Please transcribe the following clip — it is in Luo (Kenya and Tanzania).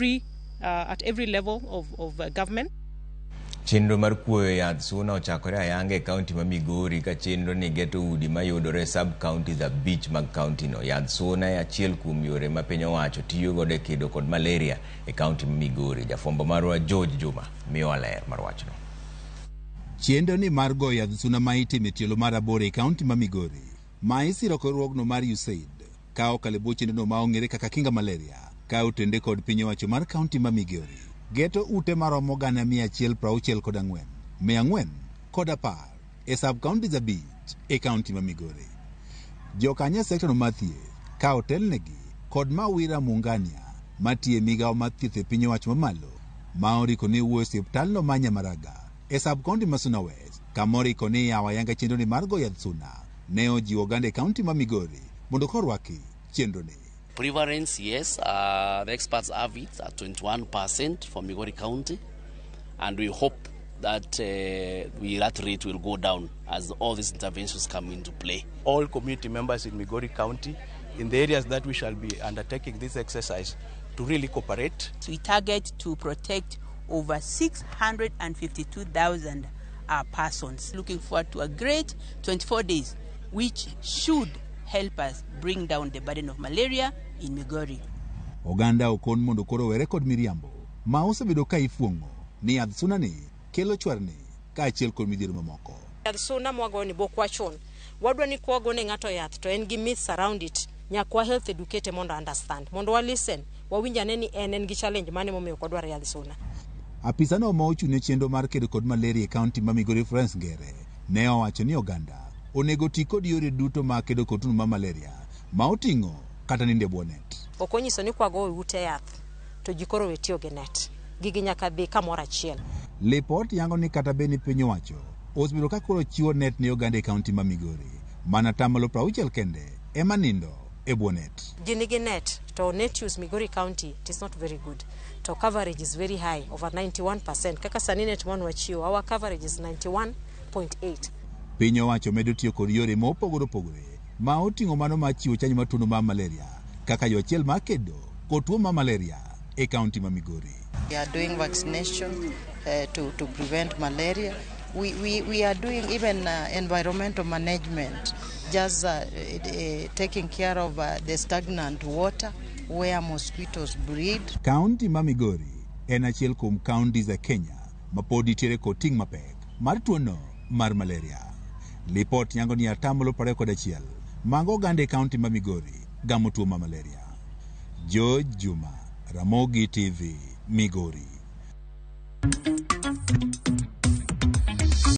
every level of government. Chenro mar kuoyo yadh suna ochakore ayanga e kaunti ma Migori ka chenro ni geto udi mayudore sub counties abich mag kaunti no. Yadh suna e achiel kuom yore ma piny owacho tiyo godo e kedo kod malaria e kaunti ma Migori. Jafwambo marwa George Juma miyo ler mar wachno. Chenro ni mar goyo yadh suna ma itimo e tielo mar 8 e kaunti ma Migori ma isiro kod ruogno mar USAID kao kalebo chenro ma ong'ere kaka kinga malaria ka otende kod piny owacho mar kaunti ma Migori. Geto ute maromo gana 164, 410 e sub-counties abich e kaunti ma Migori. Jokanya sekta no mathieth ka otelnegi kod Mawira Mungania matie migao mathieth e piny owacho mamalo ma oriko ni wuo osiptal no ma Nyamaraga e sub-county ma Suna West kamoriko ni yawo ayanga chenro ni mar goyo yadh suna ne ojiwo oganda e kaunti ma Migori mondo korwaki chenro ni. Prevalence, yes, the experts have it at 21% for Migori County, and we hope that that rate will go down as all these interventions come into play. All community members in Migori County, in the areas that we shall be undertaking this exercise, to really cooperate. We target to protect over 652,000 persons. Looking forward to a great 24 days, which should help us bring down the burden of malaria in Migori. Oganda okon mondo koro were kod miriambo ma osebedo ka ifuongo ni yadh suna ni kelo chwarni ka achiel kod midhiero mamoko. Yadh suna mwago ni bokwachon wadwa ni kwago ne ng'ato yath to en gi myths around it. Nyakwa health educate mondo understand mondo wa listen wawinjane ni en gi challenge mane momiyo kodwar yadh suna. Apisa no ma ochune chenro mar kedo kod malaria e kaunti ma Migori France Ngere ne owacho ni oganda onego ti kod yore duto ma kedo kod tuo mar malaria ma oting'o kata ninde bwonet. Okonyiso ni kwago ute yath to jikoro wetio gi net gigi nyaka dhi kamoro achiel. Lipot yango ni kata beni piny owacho osebiro ka koro chiwo net ne oganda e kaunti ma Migori mana tamalo 60 kende ema nindo e bwonet. Jini gi net to net use Migori County it is not very good. To coverage is very high, over 91%. Kaka sani net mon wachiwo, our coverage is 91.8. Piny owacho medo tiyo kod yore mopogore opogore ma oting'o mano ma chiwo chanjo mar tuo mar malaria kaka yo achiel ma kedo kod tuo mar malaria e kaunti ma Migori. We are doing vaccination to prevent malaria. We are doing even environmental management, just taking care of the stagnant water where mosquitoes breed. Kaunti ma Migori en achiel kuom counties e Kenya ma pod itiere kod ting' mapek mar tuono mar malaria. Lipot yango ni 21 mango oganda e kaunti ma Migori gamo tuo mar malaria. George Juma, Ramogi TV, Migori.